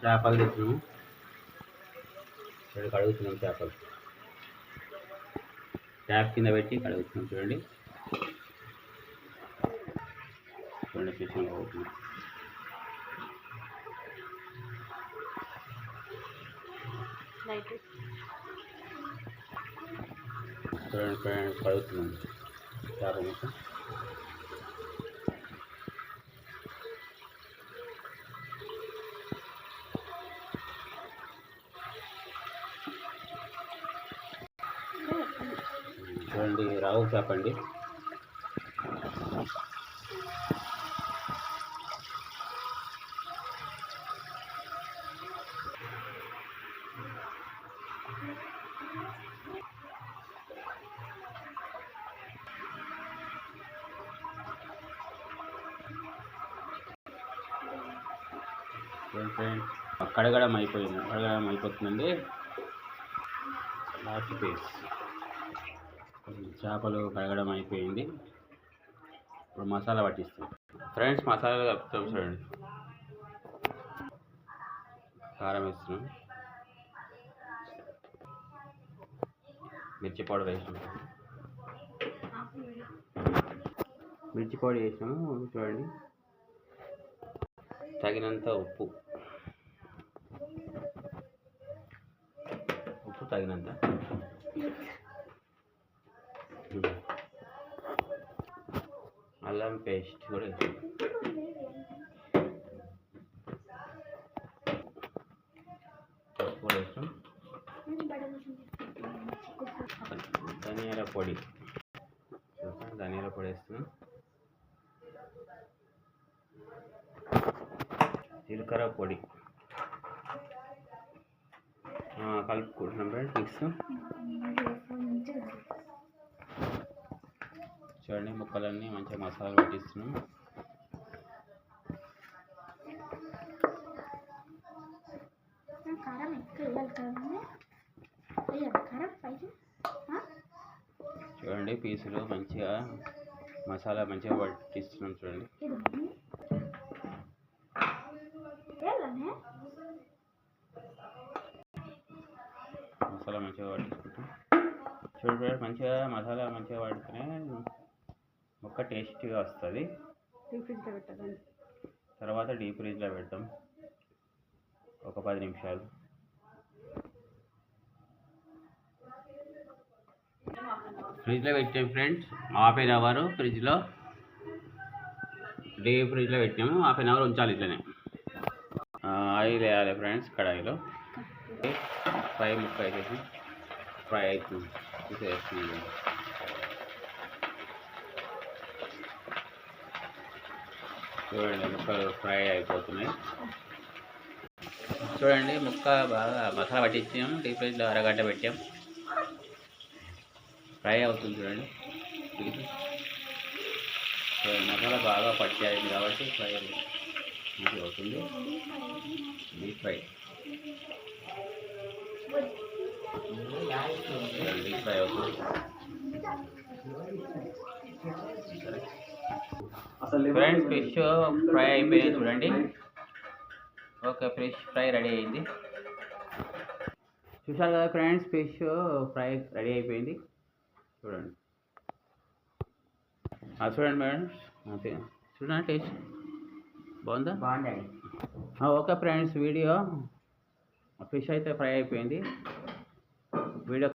చేపలు తెచ్చినాము. చూడండి కడుగుతున్నాం చేపలు. ట్యాప్ కింద పెట్టి కడుగుతున్నాం. చూడండి చూడండి ఫిష్ కడుగుతున్నాం. చూడండి ఫ్రెండ్స్ కడుగుతున్నాం చేప మొత్తం. చూడండి రావు చేప అండి. ఫ్రెండ్స్ కడగడం అయిపోతుందండి. లాస్ట్ పీస్ చేపలు కడగడం అయిపోయింది. ఇప్పుడు మసాలా పట్టిస్తాం ఫ్రెండ్స్. మసాలా కలుపుతాం. చూడండి కారం వేస్తున్నాం, మిర్చి పౌడర్ వేసినాం. మిర్చి పౌడర్ వేసినాము. చూడండి తగినంత ఉప్పు తగినంత. అల్లం పేస్ట్ కూడా వేసాం. పసుపు వేసాం. ధనియాల పొడి వేస్తున్నాం. జీలకర్ర పొడి కలుపుకుంటున్నాం ఫ్రెండ్స్. మిక్స్ చూడండి ముక్కలన్నీ మంచిగా మసాలా పట్టిస్తున్నాం. చూడండి పీసులు మంచిగా మసాలా మంచిగా పట్టిస్తున్నాం. చూడండి మసాలా మంచిగా పట్టించుకుంటాం. చూడండి మంచిగా మసాలా మంచిగా పడితేనే ముక్క టేస్టీగా వస్తుంది. తర్వాత డీప్ ఫ్రిడ్జ్లో పెడతాం ఒక 10 నిమిషాలు. ఫ్రిడ్జ్లో పెట్టాం ఫ్రెండ్స్. ½ అవర్ ఫ్రిడ్జ్లో డీప్ ఫ్రిడ్జ్లో పెట్టాము. ½ అవర్ ఉంచాలి ఇట్లనే. ఆయిల్ వేయాలి ఫ్రెండ్స్ కడాయిలో. ఫ్రై ముక్క వేసేసి ఫ్రై అవుతుంది. వేస్తుంది చూడండి ముక్కలు ఫ్రై అయిపోతున్నాయి. చూడండి ముక్క బాగా మసాలా పట్టించాము. డీప్ ఫ్రిడ్జ్లో అరగంట పెట్టాం. ఫ్రై అవుతుంది చూడండి. మసాలా బాగా పట్టాయింది కాబట్టి ఫ్రై మంచిగా అవుతుంది. డీప్ ఫ్రై అవుతుంది. ఫ్రెండ్స్ ఫిష్ ఫ్రై అయిపోయింది చూడండి. ఓకే ఫిష్ ఫ్రై రెడీ అయింది. చూసారు కదా ఫ్రెండ్స్, ఫిష్ ఫ్రై రెడీ అయిపోయింది. చూడండి చూడండి మేడం, చూడండి టేస్ట్ బాగుందా? బాగుందండి. ఓకే ఫ్రెండ్స్, వీడియో ఫిష్ అయితే ఫ్రై అయిపోయింది. వీడియో